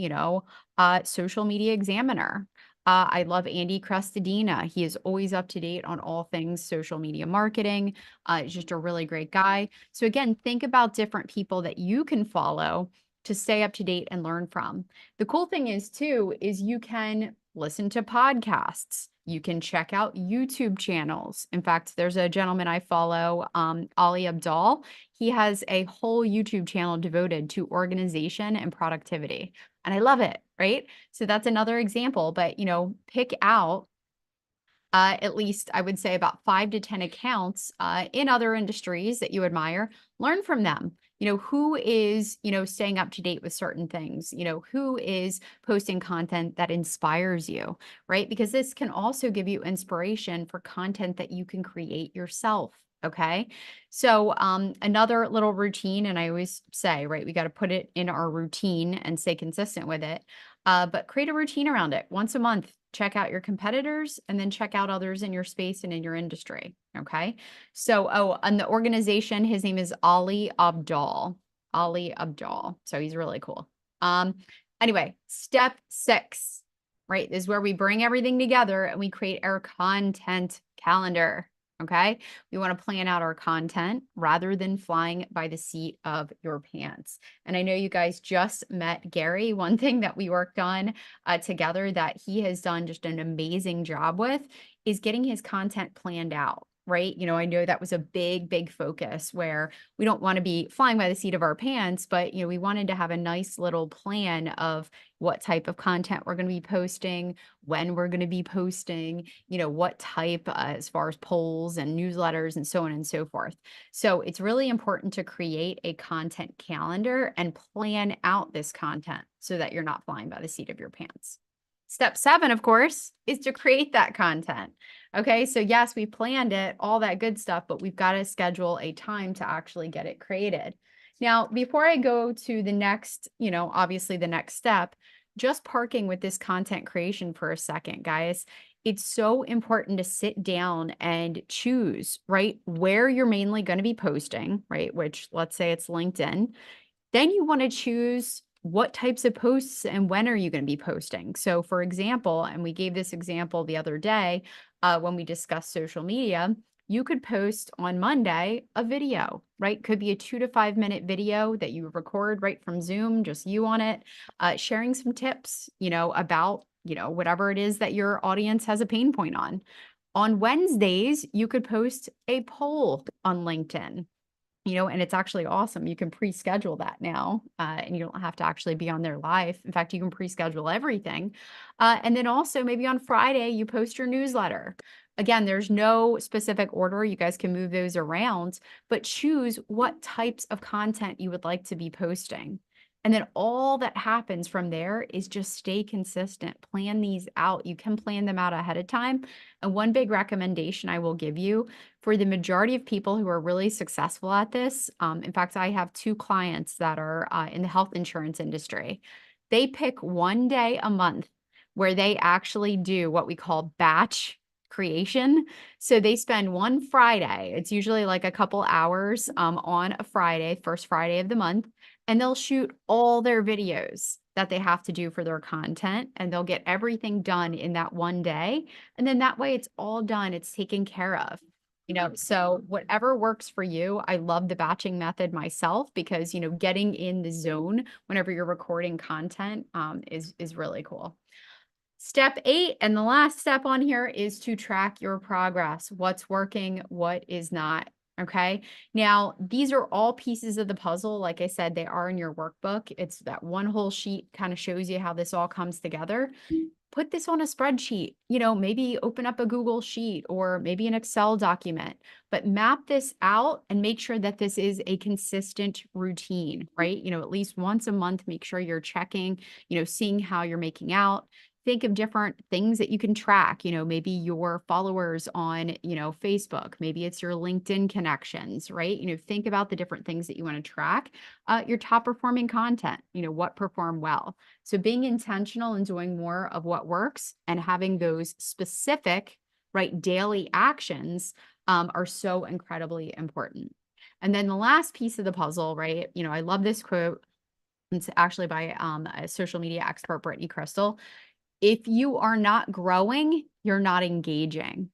Social Media Examiner. I love Andy Crestodina. He is always up to date on all things social media marketing. He's just a really great guy. So again, think about different people that you can follow to stay up to date and learn from. The cool thing is too, is you can listen to podcasts. You can check out YouTube channels. In fact, there's a gentleman I follow, Ali Abdal. He has a whole YouTube channel devoted to organization and productivity. And I love it, right? So that's another example, but pick out at least I would say about 5 to 10 accounts in other industries that you admire, learn from them. Who is, staying up to date with certain things, who is posting content that inspires you, right? Because this can also give you inspiration for content that you can create yourself. Okay. So another little routine, and I always say, right, we got to put it in our routine and stay consistent with it. But create a routine around it. Once a month, check out your competitors and then check out others in your space and in your industry. Okay. So, and the organization, his name is Ali Abdal. Ali Abdal. So he's really cool. Anyway, step 6, right, is where we bring everything together and we create our content calendar. Okay. We want to plan out our content rather than flying by the seat of your pants. And I know you guys just met Gary. One thing that we worked on together that he has done just an amazing job with is getting his content planned out. Right. I know that was a big focus where we don't want to be flying by the seat of our pants, but, we wanted to have a nice little plan of what type of content we're going to be posting, when we're going to be posting, what type as far as polls and newsletters and so on and so forth. So it's really important to create a content calendar and plan out this content so that you're not flying by the seat of your pants. Step 7, of course, is to create that content. Okay, so yes, we planned it, all that good stuff, but we've got to schedule a time to actually get it created. Now, before I go to the next, obviously the next step, just parking with this content creation for a second, guys. It's so important to sit down and choose, right, where you're mainly going to be posting, right, which let's say it's LinkedIn. Then you want to choose what types of posts and when are you going to be posting. So for example, and we gave this example the other day when we discussed social media, you could post on Monday a video, right? Could be a 2 to 5 minute video that you record right from Zoom, just you on it, sharing some tips, about, whatever it is that your audience has a pain point on. On Wednesdays, you could post a poll on LinkedIn. And it's actually awesome. You can pre-schedule that now, and you don't have to actually be on there live. In fact, you can pre-schedule everything. And then also maybe on Friday, you post your newsletter. Again, there's no specific order. You guys can move those around, but choose what types of content you would like to be posting. And then all that happens from there is just stay consistent. Plan these out. You can plan them out ahead of time. And one big recommendation I will give you for the majority of people who are really successful at this, in fact, I have 2 clients that are in the health insurance industry. They pick one day a month where they actually do what we call batch creation. So they spend one Friday, it's usually like a couple hours on a Friday, first Friday of the month, and they'll shoot all their videos that they have to do for their content, and they'll get everything done in that one day. And then that way it's all done, it's taken care of. So whatever works for you. I love the batching method myself because, getting in the zone whenever you're recording content is really cool. Step 8, and the last step on here is to track your progress. What's working, what is not. Okay. Now, these are all pieces of the puzzle. Like I said, they are in your workbook. It's that one whole sheet kind of shows you how this all comes together. Put this on a spreadsheet, maybe open up a Google sheet or maybe an Excel document, but map this out and make sure that this is a consistent routine, right? At least once a month, make sure you're checking, seeing how you're making out. Think of different things that you can track, maybe your followers on, Facebook, maybe it's your LinkedIn connections, right? Think about the different things that you want to track, your top performing content, what perform well. So being intentional and doing more of what works and having those specific, right, daily actions are so incredibly important. And then the last piece of the puzzle, right? I love this quote. It's actually by a social media expert, Brittany Crystal. If you are not growing, you're not engaging.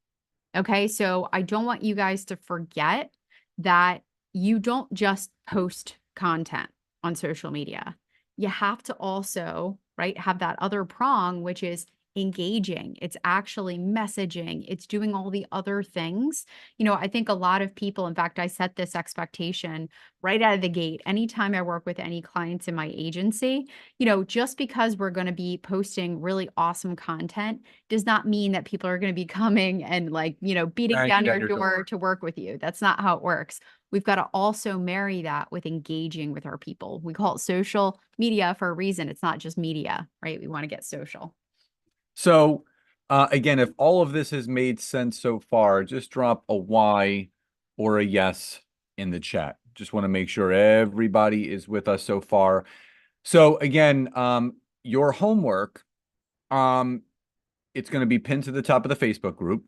Okay. So I don't want you guys to forget that you don't just post content on social media. You have to also, right, have that other prong, which is engaging. It's actually messaging. It's doing all the other things. I think a lot of people, in fact, I set this expectation right out of the gate. Anytime I work with any clients in my agency, just because we're going to be posting really awesome content does not mean that people are going to be coming and beating down your door to work with you. That's not how it works. We've got to also marry that with engaging with our people. We call it social media for a reason. It's not just media, right? We want to get social. So, again, if all of this has made sense so far, just drop a Y or a yes in the chat. Just want to make sure everybody is with us so far. So again, your homework, it's going to be pinned to the top of the Facebook group.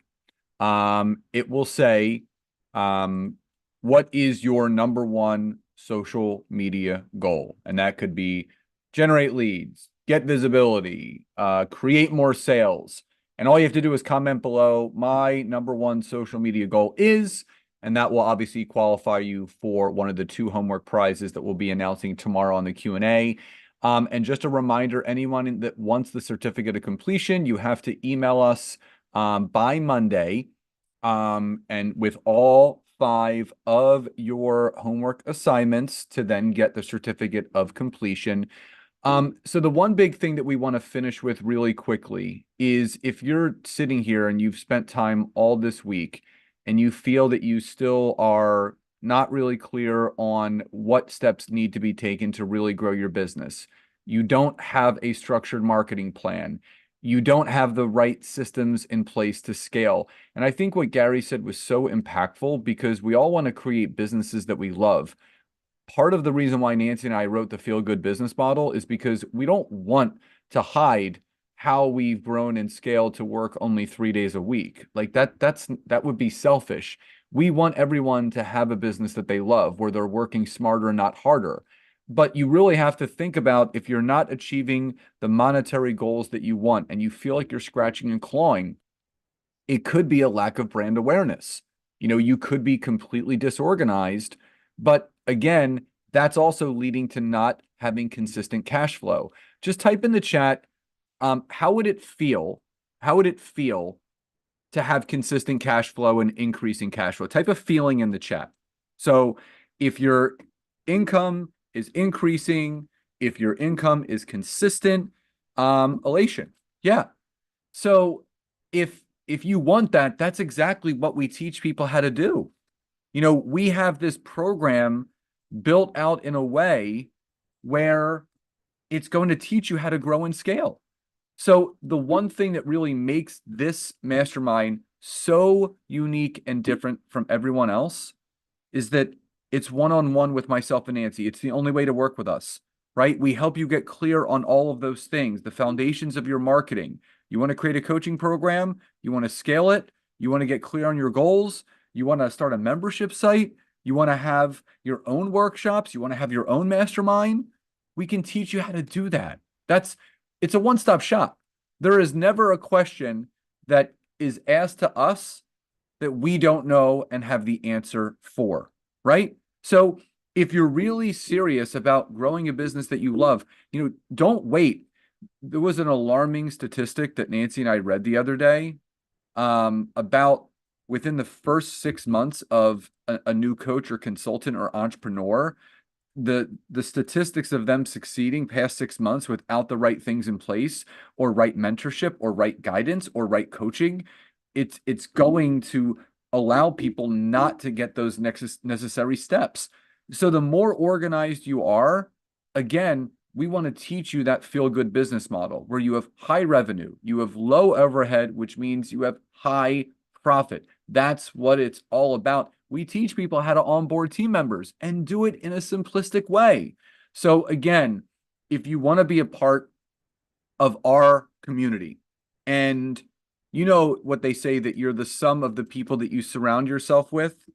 It will say, what is your number one social media goal? And that could be generate leads, get visibility, create more sales. And all you have to do is comment below my #1 social media goal is, and that will obviously qualify you for one of the 2 homework prizes that we'll be announcing tomorrow on the Q&A. And just a reminder, anyone that wants the certificate of completion, you have to email us by Monday, and with all 5 of your homework assignments to then get the certificate of completion. So the one big thing that we want to finish with really quickly is if you're sitting here and you've spent time all this week and you feel that you still are not really clear on what steps need to be taken to really grow your business, you don't have a structured marketing plan, you don't have the right systems in place to scale. And I think what Gary said was so impactful because we all want to create businesses that we love. Part of the reason why Nancy and I wrote the Feel Good business model is because we don't want to hide how we've grown and scaled to work only 3 days a week. Like that would be selfish. We want everyone to have a business that they love, where they're working smarter, not harder. But you really have to think about if you're not achieving the monetary goals that you want and you feel like you're scratching and clawing, it could be a lack of brand awareness. You could be completely disorganized, but again, that's also leading to not having consistent cash flow. Just type in the chat, how would it feel? How would it feel to have consistent cash flow and increasing cash flow? Type a feeling in the chat. So if your income is increasing, if your income is consistent, elation. Yeah. So if you want that, that's exactly what we teach people how to do. We have this program built out in a way where it's going to teach you how to grow and scale. So the one thing that really makes this mastermind so unique and different from everyone else is that it's one-on-one with myself and Nancy. It's the only way to work with us, right? We help you get clear on all of those things, the foundations of your marketing. You want to create a coaching program, you want to scale it, you want to get clear on your goals, you want to start a membership site, you want to have your own workshops, you want to have your own mastermind, we can teach you how to do that. It's a one-stop shop. There is never a question that is asked to us that we don't know and have the answer for, right? So if you're really serious about growing a business that you love, don't wait. There was an alarming statistic that Nancy and I read the other day, about within the first 6 months of a new coach or consultant or entrepreneur, the statistics of them succeeding past 6 months without the right things in place or right mentorship or right guidance or right coaching, it's going to allow people not to get those necessary steps. So the more organized you are, again, we want to teach you that feel good business model where you have high revenue, you have low overhead, which means you have high profit. That's what it's all about. We teach people how to onboard team members and do it in a simplistic way. So again, if you want to be a part of our community, and you know what they say, that you're the sum of the people that you surround yourself with,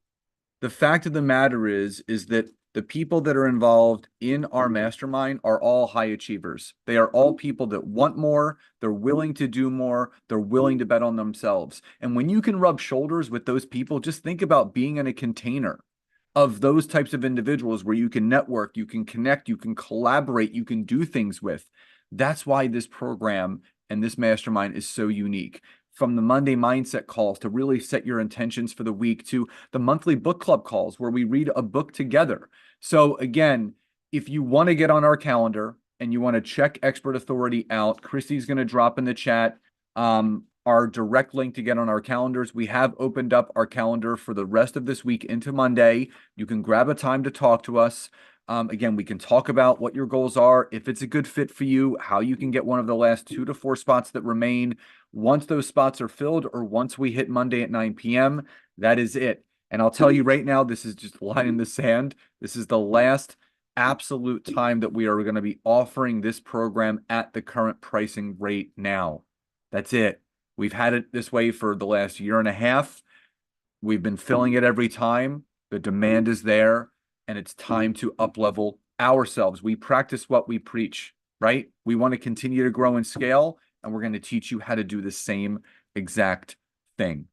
the fact of the matter is that the people that are involved in our mastermind are all high achievers. They are all people that want more, they're willing to do more, they're willing to bet on themselves. And when you can rub shoulders with those people, just think about being in a container of those types of individuals where you can network, you can connect, you can collaborate, you can do things with. That's why this program and this mastermind is so unique. From the Monday mindset calls to really set your intentions for the week, to the monthly book club calls where we read a book together. So again, if you want to get on our calendar and you want to check Expert Authority out, Christy's going to drop in the chat our direct link to get on our calendars. We have opened up our calendar for the rest of this week into Monday. You can grab a time to talk to us. Again, we can talk about what your goals are, if it's a good fit for you, how you can get one of the last 2 to 4 spots that remain. Once those spots are filled, or once we hit Monday at 9 p.m., that is it. And I'll tell you right now, this is just a line in the sand. This is the last absolute time that we are going to be offering this program at the current pricing rate now. That's it. We've had it this way for the last year and a half. We've been filling it every time. The demand is there. And it's time to up-level ourselves. We practice what we preach, right? We want to continue to grow and scale, and we're going to teach you how to do the same exact thing.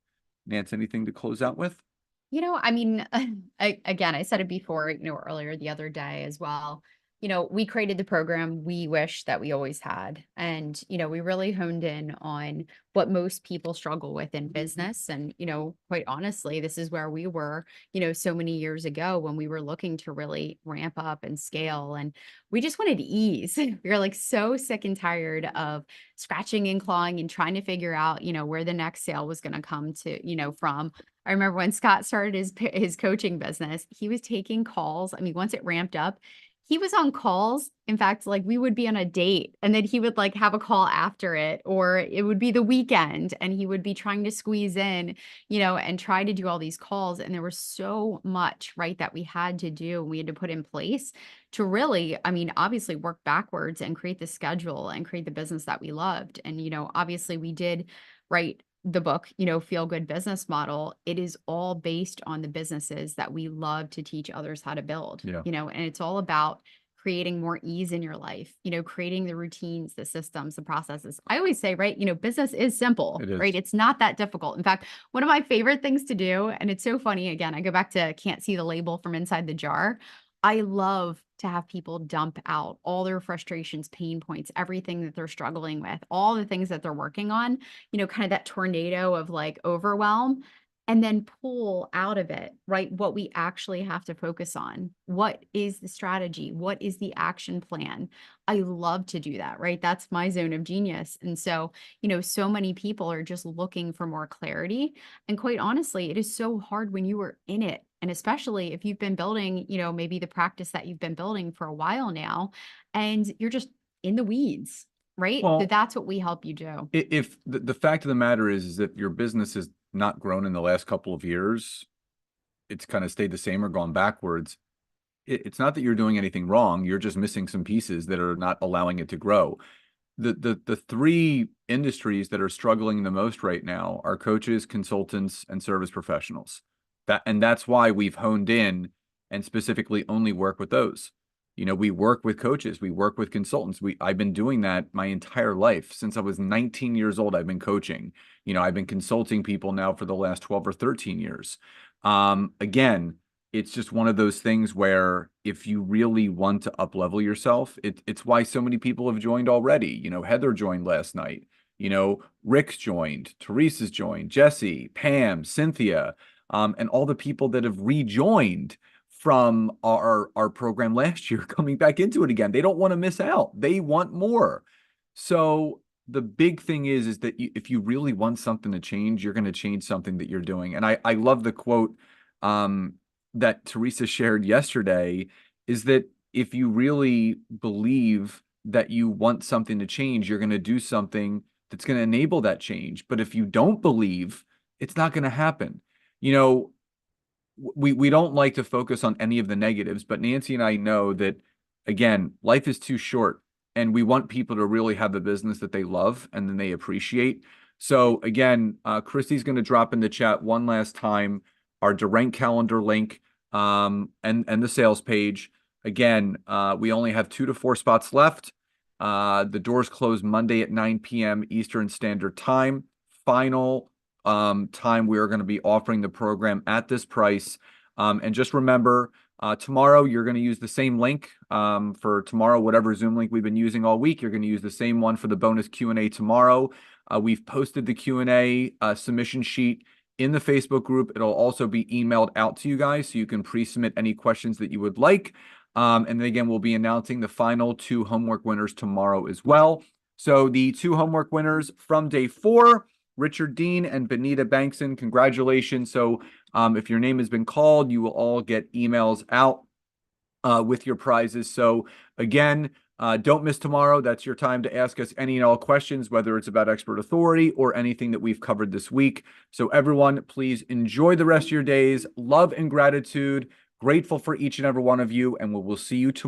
Nance, anything to close out with? I mean, again, I said it before, earlier the other day as well. We created the program we wish that we always had. And, we really honed in on what most people struggle with in business. And, quite honestly, this is where we were, so many years ago when we were looking to really ramp up and scale. And we just wanted ease. We were like so sick and tired of scratching and clawing and trying to figure out, where the next sale was going to come to, from. I remember when Scott started his coaching business, he was taking calls. I mean, once it ramped up, he was on calls. In fact, like we would be on a date and then he would like have a call after it, or it would be the weekend and he would be trying to squeeze in, and try to do all these calls. And there was so much, right, that we had to do and we had to put in place to really, I mean, obviously work backwards and create the schedule and create the business that we loved. And, obviously we did, right, the book, Feel Good Business Model. It is all based on the businesses that we love to teach others how to build, Yeah. And it's all about creating more ease in your life, creating the routines, the systems, the processes. I always say, right, business is simple, It is. right? It's not that difficult. In fact, one of my favorite things to do, and it's so funny, again, I go back to can't see the label from inside the jar. I love to have people dump out all their frustrations, pain points, everything that they're struggling with, all the things that they're working on, kind of that tornado of like overwhelm, and then pull out of it, right? What we actually have to focus on. What is the strategy? What is the action plan? I love to do that, right? That's my zone of genius. And so, so many people are just looking for more clarity. And quite honestly, it is so hard when you are in it. And especially if you've been building, maybe the practice that you've been building for a while now, and you're just in the weeds, right? Well, So that's what we help you do. If the fact of the matter is that your business has not grown in the last couple of years, it's kind of stayed the same or gone backwards. It's not that you're doing anything wrong. You're just missing some pieces that are not allowing it to grow. The three industries that are struggling the most right now are coaches, consultants, and service professionals. That's why we've honed in and specifically only work with those. We work with coaches, we work with consultants. I've been doing that my entire life. Since I was 19 years old, I've been coaching. I've been consulting people now for the last 12 or 13 years. Again, it's just one of those things where if you really want to up-level yourself, it's why so many people have joined already. Heather joined last night. Rick's joined, Teresa's joined, Jesse, Pam, Cynthia, and all the people that have rejoined from our program last year coming back into it again. They don't want to miss out. They want more. So the big thing is that if you really want something to change, you're going to change something that you're doing. And I love the quote that Teresa shared yesterday, is that if you really believe that you want something to change, you're going to do something that's going to enable that change. But if you don't believe, it's not going to happen. We don't like to focus on any of the negatives, but Nancy and I know that, again, life is too short and we want people to really have the business that they love and then they appreciate. So again, Christy's going to drop in the chat one last time our direct calendar link and the sales page. Again, we only have 2 to 4 spots left. The doors close Monday at 9 p.m. Eastern Standard Time. Final time we are going to be offering the program at this price. And just remember, tomorrow you're going to use the same link for tomorrow, whatever Zoom link we've been using all week. You're going to use the same one for the bonus Q&A tomorrow. We've posted the Q&A submission sheet in the Facebook group. It'll also be emailed out to you guys so you can pre-submit any questions that you would like. And then again, we'll be announcing the final 2 homework winners tomorrow as well. So the 2 homework winners from day 4, Richard Dean and Benita Bankson, congratulations. So if your name has been called, you will all get emails out with your prizes. So again, don't miss tomorrow. That's your time to ask us any and all questions, whether it's about expert authority or anything that we've covered this week. So everyone, please enjoy the rest of your days. Love and gratitude. Grateful for each and every one of you, and we will see you tomorrow.